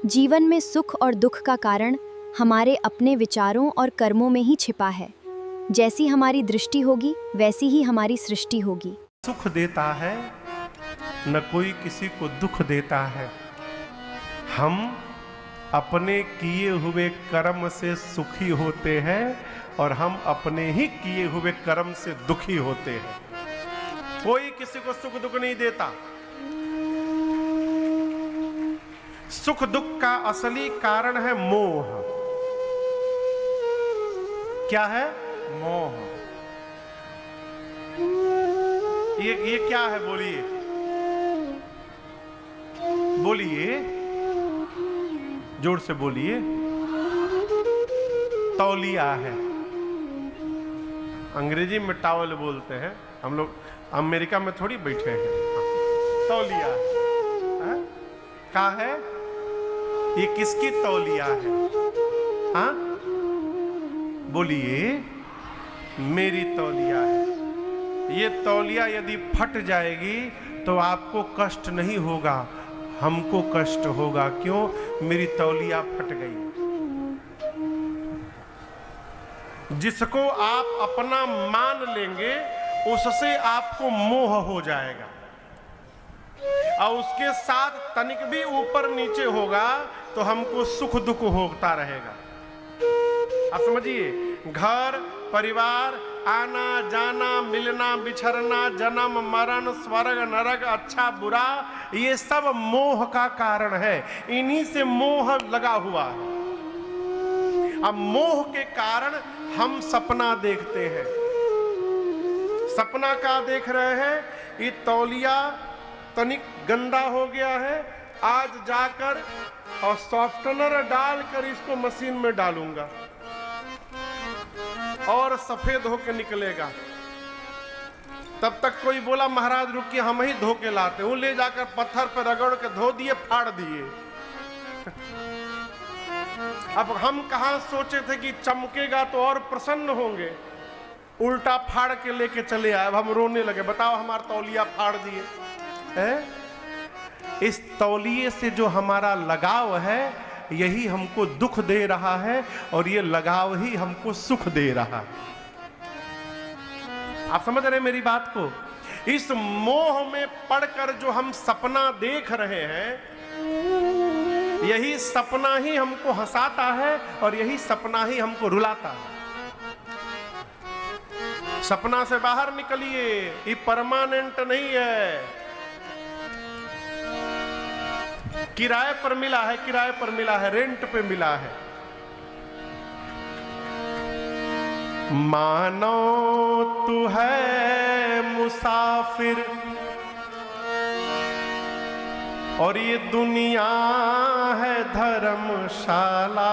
जीवन में सुख और दुख का कारण हमारे अपने विचारों और कर्मों में ही छिपा है। जैसी हमारी दृष्टि होगी वैसी ही हमारी सृष्टि होगी। सुख देता है न कोई किसी को दुख देता है। हम अपने किए हुए कर्म से सुखी होते हैं और हम अपने ही किए हुए कर्म से दुखी होते हैं। कोई किसी को सुख दुख नहीं देता। सुख दुख का असली कारण है मोह। क्या है? मोह। ये क्या है? बोलिए बोलिए, जोर से बोलिए। तौलिया है। अंग्रेजी में टॉवल बोलते हैं, हम लोग अमेरिका में थोड़ी बैठे हैं। तौलिया है। क्या है? ये किसकी तौलिया है? हाँ बोलिए। मेरी तौलिया है। ये तौलिया यदि फट जाएगी तो आपको कष्ट नहीं होगा, हमको कष्ट होगा। क्यों? मेरी तौलिया फट गई। जिसको आप अपना मान लेंगे उससे आपको मोह हो जाएगा, और उसके साथ तनिक भी ऊपर नीचे होगा तो हमको सुख दुख होता रहेगा। आप समझिए, घर परिवार, आना जाना, मिलना बिछड़ना, जन्म मरण, स्वर्ग नरक, अच्छा बुरा, ये सब मोह का कारण है। इन्हीं से मोह लगा हुआ है। अब मोह के कारण हम सपना देखते हैं। सपना का देख रहे हैं? ये तौलिया तनिक गंदा हो गया है, आज जाकर और सॉफ्टनर डालकर इसको मशीन में डालूंगा और सफेद होकर निकलेगा। तब तक कोई बोला महाराज रुकिए, हम ही धो के लाते हूं। ले जाकर पत्थर पर रगड़ के धो दिए, फाड़ दिए। अब हम कहां सोचे थे कि चमकेगा तो और प्रसन्न होंगे, उल्टा फाड़ के लेके चले आए। अब हम रोने लगे, बताओ हमारा तौलिया फाड़ दिए है? इस तौलिए से जो हमारा लगाव है यही हमको दुख दे रहा है, और ये लगाव ही हमको सुख दे रहा है। आप समझ रहे हैं मेरी बात को? इस मोह में पड़कर जो हम सपना देख रहे हैं, यही सपना ही हमको हंसाता है और यही सपना ही हमको रुलाता है। सपना से बाहर निकलिए, ये परमानेंट नहीं है। किराए पर मिला है, किराए पर मिला है, रेंट पे मिला है। मानो तू है मुसाफिर और ये दुनिया है धर्मशाला।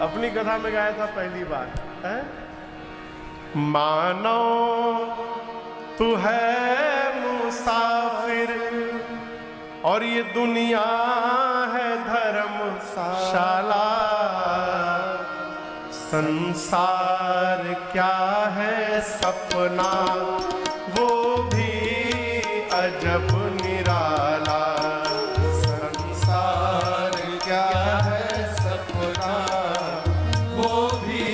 अपनी कथा में गाया था पहली बार है? मानो तू है मुसाफिर और ये दुनिया है धर्मशाला। संसार क्या है सपना, वो भी अजब निराला। संसार क्या है सपना, वो भी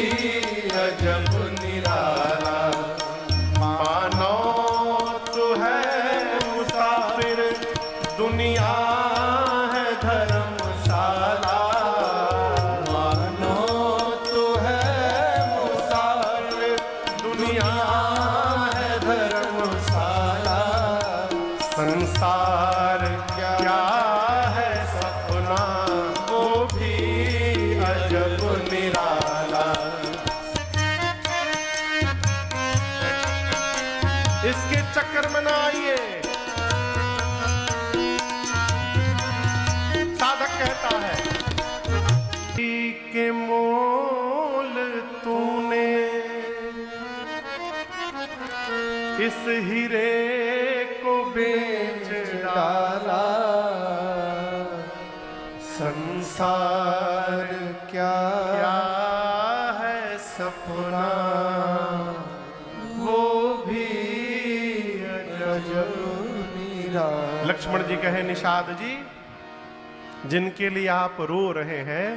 अजब निराला। मानो तो है मुसाफिर, दुनिया है धर्मशाला। मानो तो है मुसाफिर, दुनिया है धर्मशाला। संसार क्या है सपना, वो भी अजब निराला। इसके चक्कर में ना आइए। साधक कहता है के मोल तूने इस हीरे को बेच डाला। संसार क्या है सपना, वो भी अजब निधान। लक्ष्मण जी कहे निषाद जी, जिनके लिए आप रो रहे हैं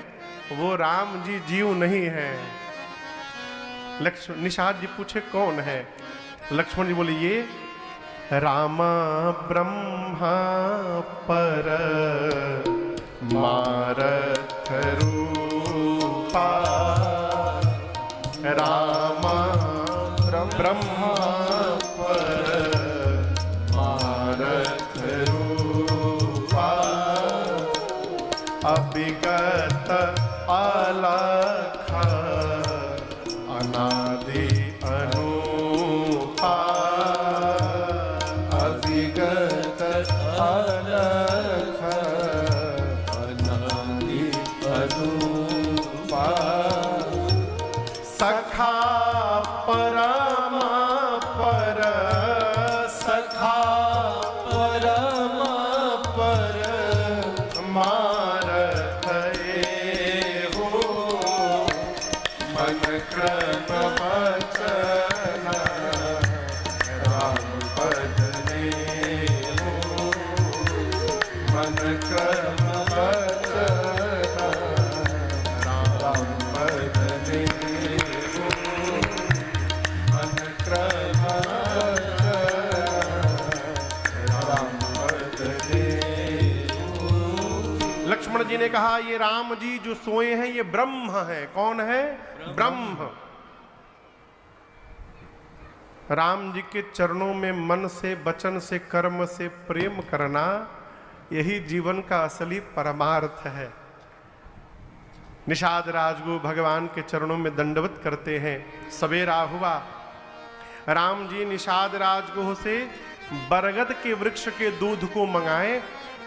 वो राम जी जीव नहीं है। निषाद जी पूछे कौन है? लक्ष्मण जी बोले ये रामा ब्रह्मा पर मारथ रूपा, रामा ब्रह्मा पर मारथ रूपा, अभिगत अलख अनादि अनुपा, अभिगत अलख अनादि अनुपा, सखा परम पर, सखा परम पर मारथ हो, मन क्रम वचन राम पद ने हो, मन क्रम वचन राम पद ने हो, मन क्रम वचन राम पद ने हो। लक्ष्मण जी ने कहा ये राम जी जो सोए हैं ये ब्रह्म है। कौन है? ब्रह्म। राम जी के चरणों में मन से, वचन से, कर्म से प्रेम करना, यही जीवन का असली परमार्थ है। निषाद राजगुरु भगवान के चरणों में दंडवत करते हैं। सवेरा हुआ, राम जी निषाद राजगुरु से बरगद के वृक्ष के दूध को मंगाए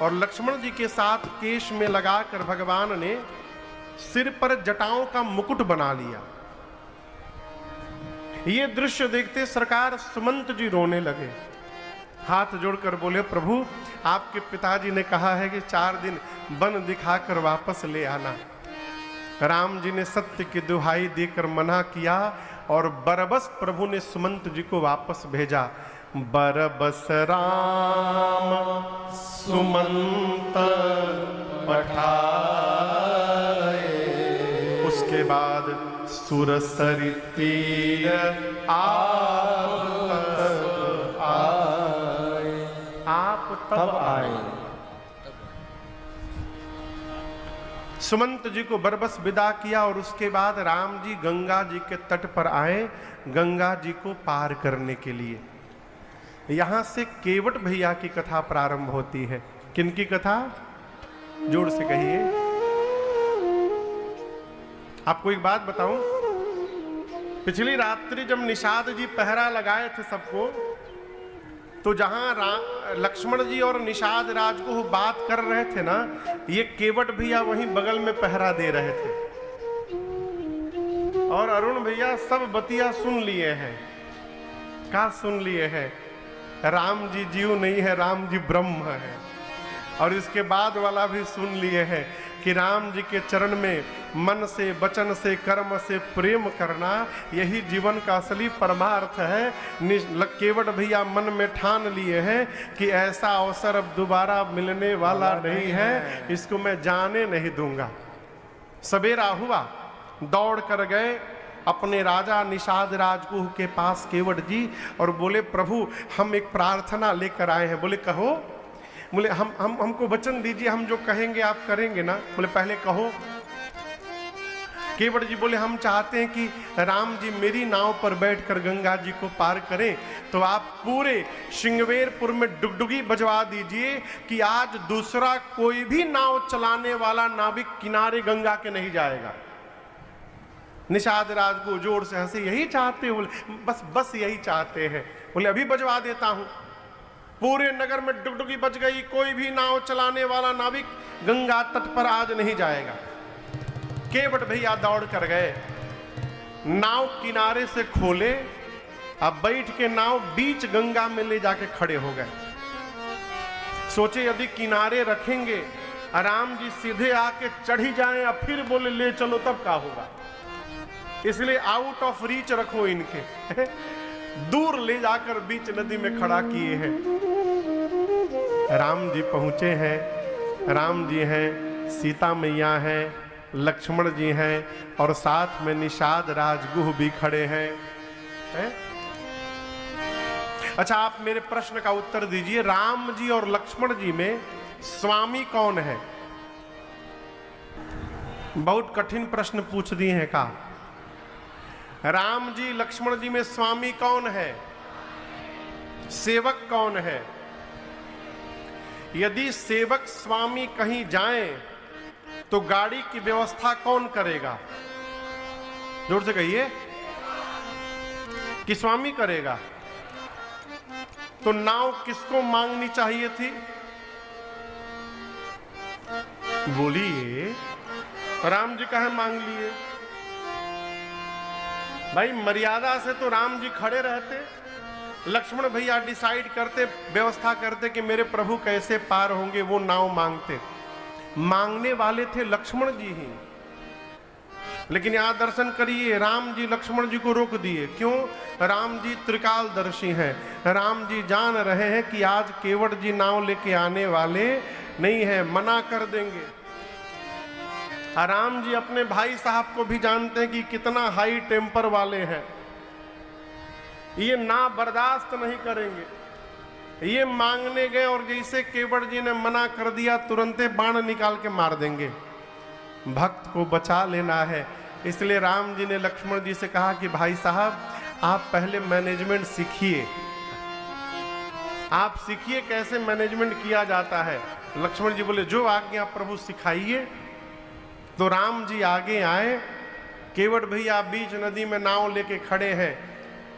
और लक्ष्मण जी के साथ केश में लगाकर भगवान ने सिर पर जटाओं का मुकुट बना लिया। ये दृश्य देखते सरकार सुमंत जी रोने लगे, हाथ जोड़कर बोले प्रभु आपके पिताजी ने कहा है कि 4 दिन वन दिखाकर वापस ले आना। राम जी ने सत्य की दुहाई देकर मना किया और बरबस प्रभु ने सुमंत जी को वापस भेजा। बरबस राम सुमंत पठाए, उसके बाद सुरसरी तीर आप तब आए। सुमंत जी को बरबस विदा किया और उसके बाद राम जी गंगा जी के तट पर आए, गंगा जी को पार करने के लिए। यहां से केवट भैया की कथा प्रारंभ होती है। किनकी कथा? जोर से कहिए। आपको एक बात बताऊं, पिछली रात्रि जब निषाद जी पहरा लगाए थे सबको, तो जहां लक्ष्मण जी और निषाद राज को बात कर रहे थे ना, ये केवट भैया वहीं बगल में पहरा दे रहे थे और अरुण भैया सब बतिया सुन लिए हैं। क्या सुन लिए हैं? राम जी जीव नहीं है, राम जी ब्रह्म है। और इसके बाद वाला भी सुन लिए हैं कि राम जी के चरण में मन से, वचन से, कर्म से प्रेम करना, यही जीवन का असली परमार्थ है। केवट भैया मन में ठान लिए हैं कि ऐसा अवसर अब दोबारा मिलने वाला नहीं है, इसको मैं जाने नहीं दूंगा। सवेरा हुआ, दौड़ कर गए अपने राजा निषाद राजगुह के पास केवट जी और बोले प्रभु हम एक प्रार्थना लेकर आए हैं। बोले कहो। बोले हमको वचन दीजिए, हम जो कहेंगे आप करेंगे ना। बोले पहले कहो। केवट जी बोले हम चाहते हैं कि राम जी मेरी नाव पर बैठकर गंगा जी को पार करें, तो आप पूरे श्रृंगवेरपुर में डुगडुगी बजवा दीजिए कि आज दूसरा कोई भी नाव चलाने वाला नाविक किनारे गंगा के नहीं जाएगा। निषाद राज को जोर से हंसे, यही चाहते हो? बस बस यही चाहते हैं। बोले अभी बजवा देता हूं। पूरे नगर में डुगडुगी बज गई, कोई भी नाव चलाने वाला नाविक गंगा तट पर आज नहीं जाएगा। केवट भैया दौड़ कर गए, नाव किनारे से खोले, अब बैठ के नाव बीच गंगा में ले जाके खड़े हो गए। सोचे यदि किनारे रखेंगे, राम जी सीधे आके चढ़ी जाएं, अब फिर बोले ले चलो, तब क्या होगा। इसलिए आउट ऑफ रीच रखो इनके दूर ले जाकर बीच नदी में खड़ा किए हैं। राम जी पहुँचे हैं, राम जी हैं, सीता मैया हैं, लक्ष्मण जी हैं और साथ में निषाद राजगुह भी खड़े हैं, हैं? अच्छा, आप मेरे प्रश्न का उत्तर दीजिए, राम जी और लक्ष्मण जी में स्वामी कौन है? बहुत कठिन प्रश्न पूछ दिए हैं का। राम जी लक्ष्मण जी में स्वामी कौन है? सेवक कौन है? यदि सेवक स्वामी कहीं जाएं तो गाड़ी की व्यवस्था कौन करेगा? जोर से कहिए कि स्वामी करेगा। तो नाव किसको मांगनी चाहिए थी? बोलिए। राम जी कहे मांग लिए? भाई मर्यादा से तो राम जी खड़े रहते, लक्ष्मण भैया डिसाइड करते, व्यवस्था करते कि मेरे प्रभु कैसे पार होंगे, वो नाव मांगते। मांगने वाले थे लक्ष्मण जी ही, लेकिन यहां दर्शन करिए, राम जी लक्ष्मण जी को रोक दिए। क्यों? राम जी त्रिकालदर्शी हैं, राम जी जान रहे हैं कि आज केवट जी नाव लेके आने वाले नहीं है, मना कर देंगे। राम जी अपने भाई साहब को भी जानते हैं कि कितना हाई टेम्पर वाले हैं, ये ना बर्दाश्त नहीं करेंगे। ये मांगने गए और जैसे केवट जी ने मना कर दिया, तुरंते बाण निकाल के मार देंगे। भक्त को बचा लेना है, इसलिए राम जी ने लक्ष्मण जी से कहा कि भाई साहब आप पहले मैनेजमेंट सीखिए, आप सीखिए कैसे मैनेजमेंट किया जाता है। लक्ष्मण जी बोले जो आज्ञा प्रभु सिखाइए। तो राम जी आगे आए, केवट भैया बीच नदी में नाव लेके खड़े हैं,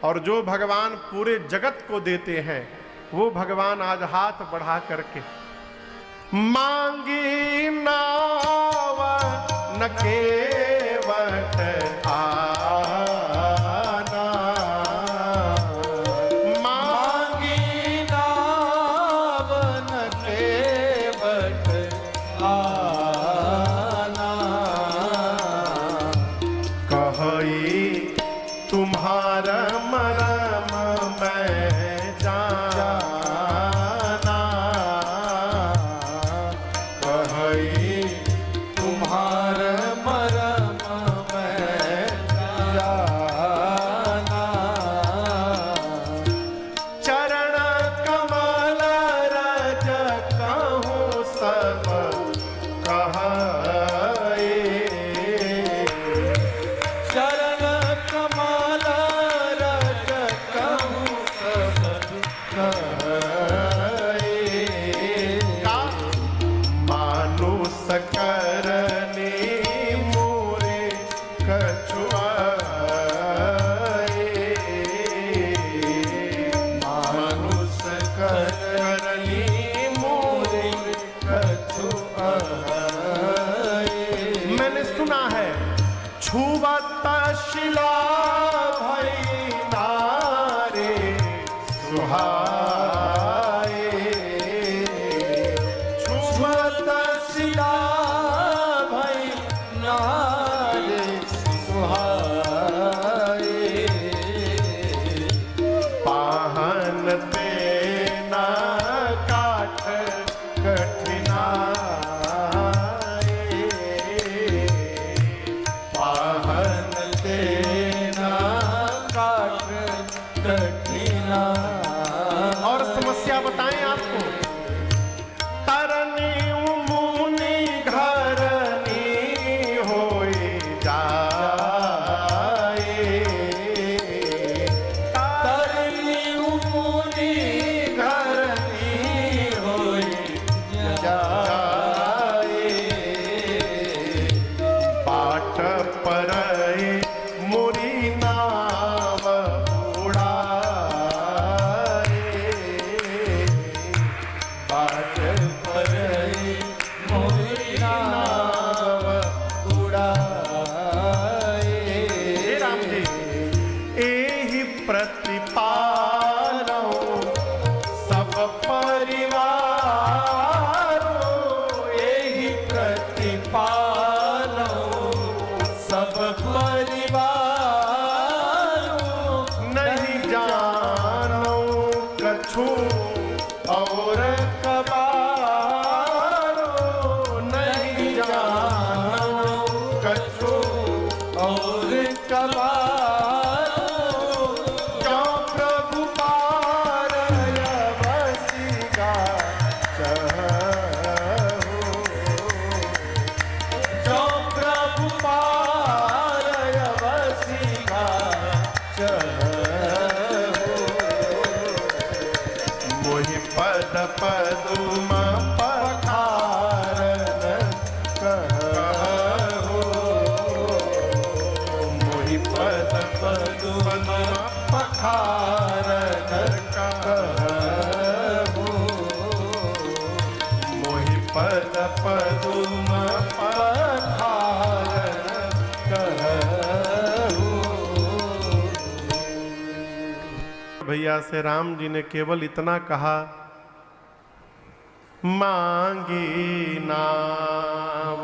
और जो भगवान पूरे जगत को देते हैं वो भगवान आज हाथ बढ़ा करके मांगी नाव न केवट आना, मांगी नाव न केवट आना, कही तुम्हारा मरम मैं जाना, कही तुम्हार मरम मैं जाना, चरण कमल रज कहूँ सब कहे, चरण कमल रज कहूँ सब कहे, का मानुष करने मोरे कछुआए, मानुष करनी मोरे कछुआए। मैंने सुना है छुवत शिला भई नारे सुहाए, छुअत शिला भई नारे सुहाए, पाहन तेना काठ कठिनाए, पाहन ते पदुम पखारन कहु, मोहि पद पदुम पखारन कहु, मोहि पद पदुम पखारन कहु। भैया से राम जी ने केवल इतना कहा, मांगी नाव।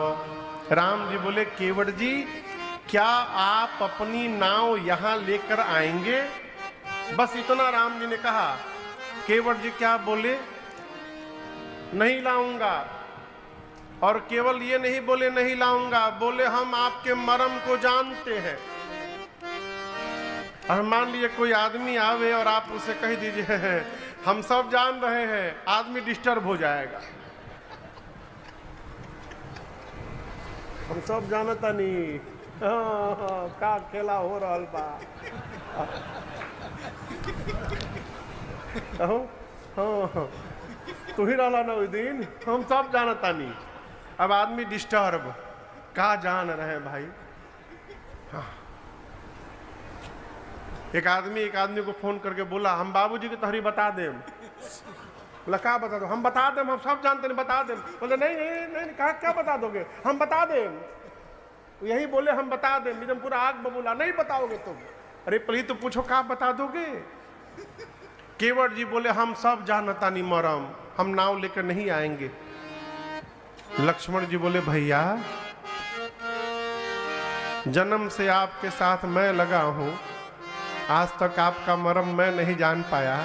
राम जी बोले, केवट जी क्या आप अपनी नाव यहां लेकर आएंगे? बस इतना राम जी ने कहा। केवट जी क्या बोले? नहीं लाऊंगा। और केवल ये नहीं बोले नहीं लाऊंगा, बोले हम आपके मर्म को जानते हैं। और मान लीजिए कोई आदमी आवे और आप उसे कह दीजिए हम सब जान रहे हैं, आदमी डिस्टर्ब हो जाएगा। हम सब जानता नहीं का खेला हो रहा बा। हाँ, तू ही रहला ना उस दिन, हम सब जानता नहीं। अब आदमी डिस्टर्ब का जान रहे हैं भाई। हाँ। एक आदमी को फोन करके बोला, हम बाबूजी की तोहरी बता दें। बोला क्या बता दो? हम बता दें, हम सब जानते नहीं, बता दें। बोले नहीं नहीं नहीं, कहा क्या बता दोगे? हम बता दें। यही बोले हम बता दें। एकदम पूरा आग बबूला, नहीं बताओगे तुम। अरे पहले तो पूछो क्या बता दोगे? केवट जी बोले हम सब जानता नहीं मरम, हम नाव लेकर नहीं आएंगे। लक्ष्मण जी बोले भैया जन्म से आपके साथ मैं लगा हूं, आज तक आपका मर्म मैं नहीं जान पाया।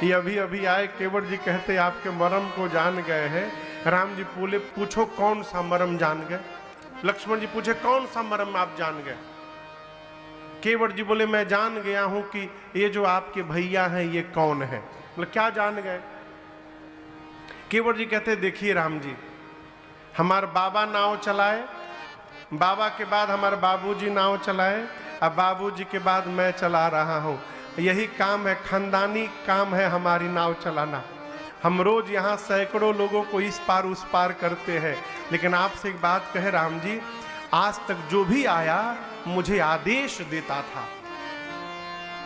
ये अभी अभी आए केवट जी कहते आपके मर्म को जान गए हैं। राम जी बोले पूछो कौन सा मर्म जान गए? लक्ष्मण जी पूछे कौन सा मर्म आप जान गए? केवट जी बोले मैं जान गया हूं कि ये जो आपके भैया हैं ये कौन है। बोले क्या जान गए? केवट जी कहते देखिए राम जी, हमारे बाबा नाव चलाए, बाबा के बाद हमारे बाबूजी नाव चलाए, अब बाबूजी के बाद मैं चला रहा हूं। यही काम है, खानदानी काम है हमारी नाव चलाना। हम रोज यहाँ सैकड़ों लोगों को इस पार उस पार करते हैं। लेकिन आपसे एक बात कहे राम जी, आज तक जो भी आया मुझे आदेश देता था।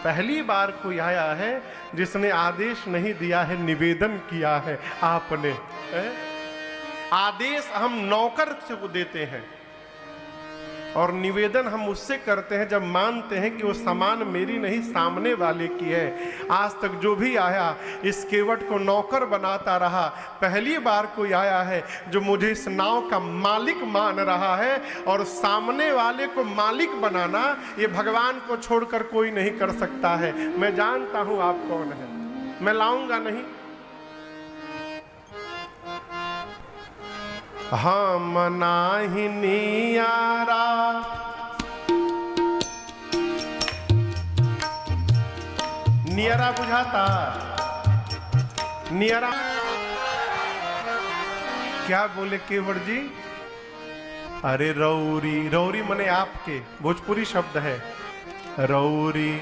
पहली बार कोई आया है जिसने आदेश नहीं दिया है, निवेदन किया है आपने। आदेश हम नौकर से को देते हैं और निवेदन हम उससे करते हैं जब मानते हैं कि वो सामान मेरी नहीं सामने वाले की है। आज तक जो भी आया इस केवट को नौकर बनाता रहा। पहली बार कोई आया है जो मुझे इस नाव का मालिक मान रहा है, और सामने वाले को मालिक बनाना ये भगवान को छोड़कर कोई नहीं कर सकता है। मैं जानता हूं आप कौन है, मैं लाऊंगा नहीं। हम नाही नियारा नियरा बुझाता, नियरा क्या बोले केवट जी? अरे रौरी, रौरी मने आपके, भोजपुरी शब्द है। रौरी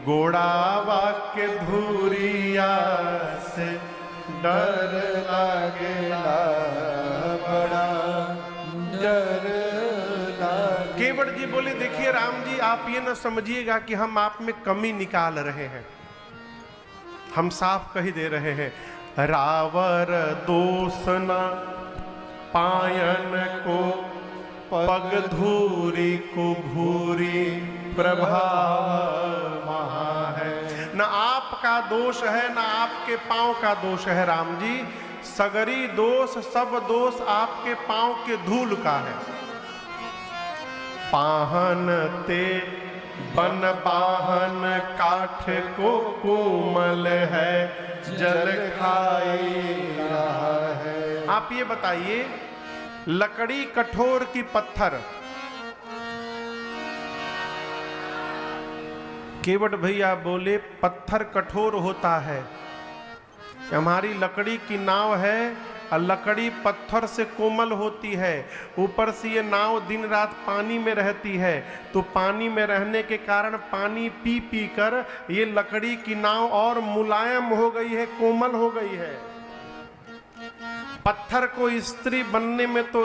गोड़ावा के धुरिया से डर लागेला, बड़ा डर लागे। केवट जी बोले देखिए राम जी, आप ये न समझिएगा कि हम आप में कमी निकाल रहे हैं, हम साफ कही दे रहे हैं। रावर दोष न पायन को, पग धूरी को भूरी प्रभाव महा है। न आपका दोष है न आपके पांव का दोष है राम जी, सगरी दोष सब दोष आपके पांव के धूल का है। पाहन ते बन बाहन काठ को कोमल है, जल खाई रहा है। आप ये बताइए, लकड़ी कठोर की पत्थर, केवट भैया बोले पत्थर कठोर होता है। हमारी लकड़ी की नाव है और लकड़ी पत्थर से कोमल होती है। ऊपर से ये नाव दिन रात पानी में रहती है, तो पानी में रहने के कारण पानी पी पी कर ये लकड़ी की नाव और मुलायम हो गई है, कोमल हो गई है। पत्थर को स्त्री बनने में तो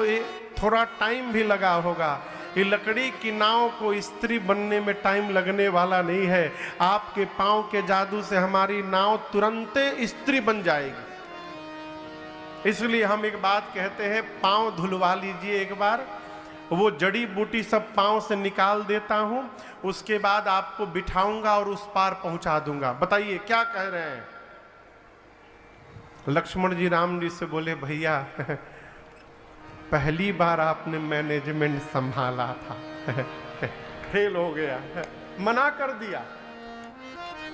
थोड़ा टाइम भी लगा होगा, ये लकड़ी की नाव को स्त्री बनने में टाइम लगने वाला नहीं है। आपके पांव के जादू से हमारी नाव तुरंत स्त्री बन जाएगी। इसलिए हम एक बात कहते हैं, पांव धुलवा लीजिए एक बार, वो जड़ी बूटी सब पांव से निकाल देता हूं, उसके बाद आपको बिठाऊंगा और उस पार पहुंचा दूंगा। बताइए क्या कह रहे हैं? लक्ष्मण जी राम जी से बोले, भैया पहली बार आपने मैनेजमेंट संभाला था, फेल हो गया, मना कर दिया।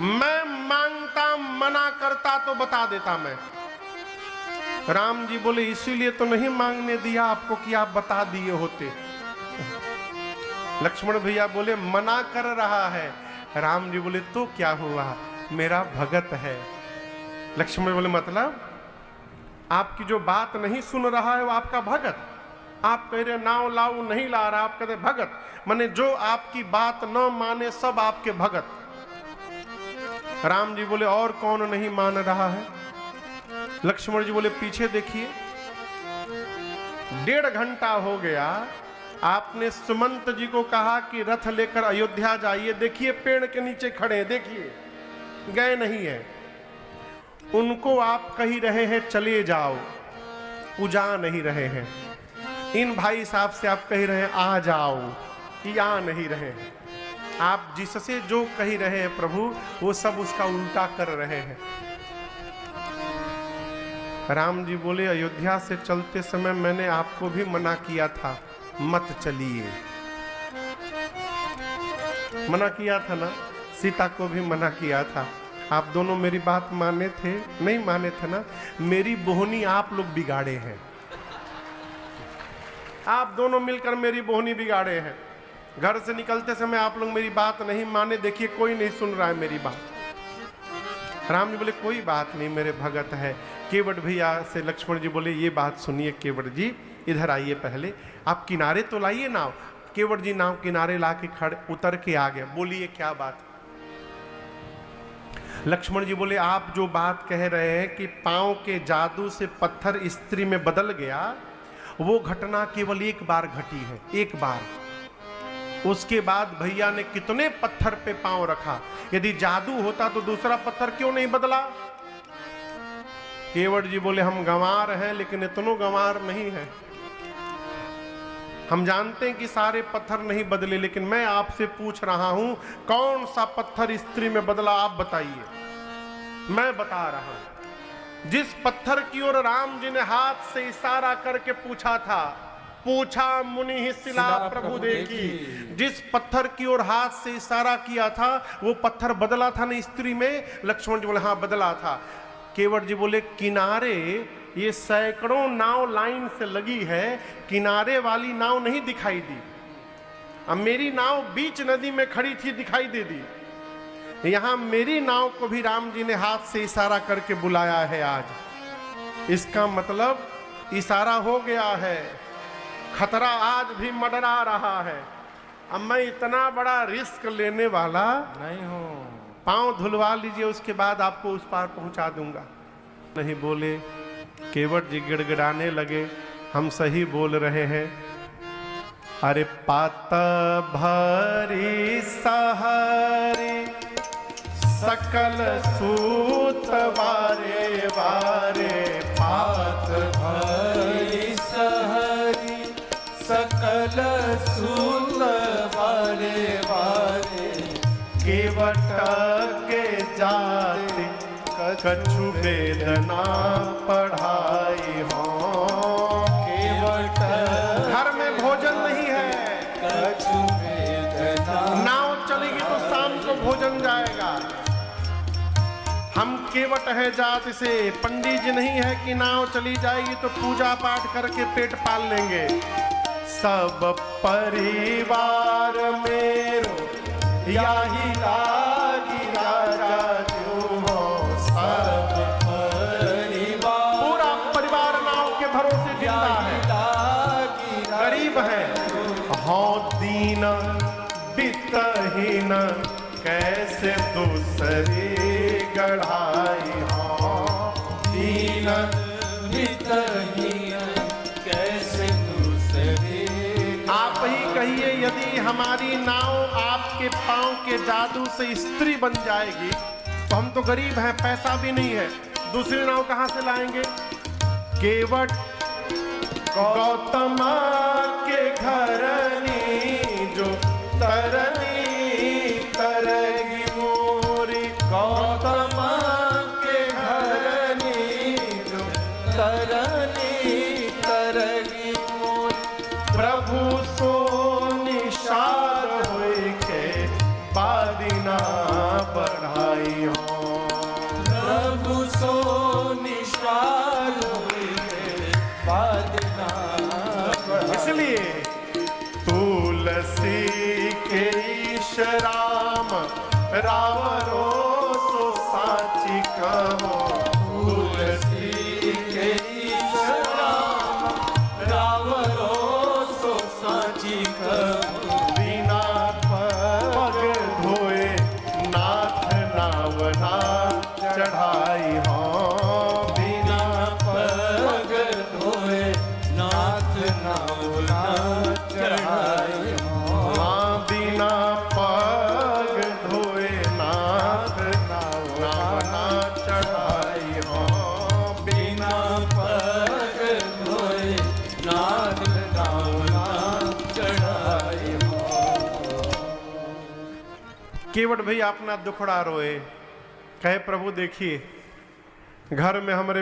मैं मांगता, मना करता तो बता देता मैं। राम जी बोले, इसीलिए तो नहीं मांगने दिया आपको कि आप बता दिए होते। लक्ष्मण भैया बोले, मना कर रहा है। राम जी बोले, तो क्या हुआ, मेरा भगत है। लक्ष्मण बोले, मतलब आपकी जो बात नहीं सुन रहा है वो आपका भगत। आप कह रहे नाव लाऊ, नहीं ला रहा, आप कहते भगत, माने जो आपकी बात न माने सब आपके भगत। राम जी बोले, और कौन नहीं मान रहा है? लक्ष्मण जी बोले, पीछे देखिए, 1.5 घंटा हो गया, आपने सुमंत जी को कहा कि रथ लेकर अयोध्या जाइए, देखिए पेड़ के नीचे खड़े, देखिए गए नहीं है। उनको आप कही रहे हैं चले जाओ, वो जा नहीं रहे हैं। इन भाई साहब से आप कह रहे हैं आ जाओ, ये आ नहीं रहे हैं। आप जिससे जो कही रहे हैं प्रभु, वो सब उसका उल्टा कर रहे हैं। राम जी बोले, अयोध्या से चलते समय मैंने आपको भी मना किया था, मत चलिए। मना किया था ना, सीता को भी मना किया था। आप दोनों मेरी बात माने थे? नहीं माने थे ना। मेरी बोहनी आप लोग बिगाड़े हैं, आप दोनों मिलकर मेरी बोहनी बिगाड़े हैं। घर से निकलते समय आप लोग मेरी बात नहीं माने, देखिए कोई नहीं सुन रहा है मेरी बात। राम जी बोले, कोई बात नहीं, मेरे भगत है। केवट भैया से लक्ष्मण जी बोले, ये बात सुनिए केवट जी, इधर आइए, पहले आप किनारे तो लाइए नाव। केवट जी नाव किनारे ला के खड़े, उतर के आ गए। बोलिए क्या बात? लक्ष्मण जी बोले, आप जो बात कह रहे हैं कि पांव के जादू से पत्थर स्त्री में बदल गया, वो घटना केवल एक बार घटी है, एक बार। उसके बाद भैया ने कितने पत्थर पे पांव रखा। यदि जादू होता तो दूसरा पत्थर क्यों नहीं बदला? केवट जी बोले, हम गंवार हैं, लेकिन इतनो गंवार नहीं है। हम जानते हैं कि सारे पत्थर नहीं बदले, लेकिन मैं आपसे पूछ रहा हूं, कौन सा पत्थर स्त्री में बदला, आप बताइए। मैं बता रहा हूं, जिस पत्थर की ओर राम जी ने हाथ से इशारा करके पूछा था, पूछा मुनि ही शिला प्रभु देखी, जिस पत्थर की ओर हाथ से इशारा किया था, वो पत्थर बदला था ना स्त्री में? लक्ष्मण जी बोले, हाँ बदला था। केवट जी बोले, किनारे ये सैकड़ों नाव लाइन से लगी है, किनारे वाली नाव नहीं दिखाई दी। अब मेरी नाव बीच नदी में खड़ी थी, दिखाई दे दी। यहां मेरी नाव को भी राम जी ने हाथ से इशारा करके बुलाया है आज। इसका मतलब इशारा हो गया है, खतरा आज भी मंडरा रहा है। अब मैं इतना बड़ा रिस्क लेने वाला नहीं हूं। पांव धुलवा लीजिए, उसके बाद आपको उस पार पहुंचा दूंगा। नहीं बोले। केवट जी गिड़गिड़ाने लगे, हम सही बोल रहे हैं। अरे पात भरी सहरी सकल सूत वारे वारे, पात भरी सहरी सकल सूत वारे वारे, केवट के जाति कछु वेदना पढ़ाई हो। केवट घर में भोजन नहीं है, कछु वेदना, नाव चलेगी तो शाम को भोजन जाएगा। हम केवट है जाति से, पंडित जी नहीं है कि नाव चली जाएगी तो पूजा पाठ करके पेट पाल लेंगे। सब परिवार मेरो याही लागी राजा जो हो, सब परिवार पूरा परिवार नाव के भरोसे जिंदा है। गरीब है, हो दीन बितहीन, कैसे दूसरी गढ़ाई हो। दीन हितही कैसे दूसरे। आप ही कहिए, यदि हमारी नाव आपके पांव के जादू से स्त्री बन जाएगी तो हम तो गरीब हैं, पैसा भी नहीं है, दूसरी नाव कहां से लाएंगे? केवट गौतम के घरनी जो तरनी तरगी मोरी। गौतम के घरनी जो तरनी तरगी मोर। प्रभु सो निषाद होय के बादिना बढ़ाई हो। प्रभु सो निष्पाल हुए बादना बढ़ाई। इसलिए तुलसी के ईश राम रावरो सो साची कहो। तुलसी के ईश राम रावरो सो साची कहूँ। बिना पग धोए नाथ नावना चढ़ाई हो। बिना पग धोए नाथ नावना चढ़ाई हो। हाँ, बिना पग धोए नाथ नावना चढ़ाई हो। बिना पग धोए नाथ नावना चढ़ाई हो। केवट भैया अपना दुखड़ा रोए, कहे प्रभु देखिए घर में हमारे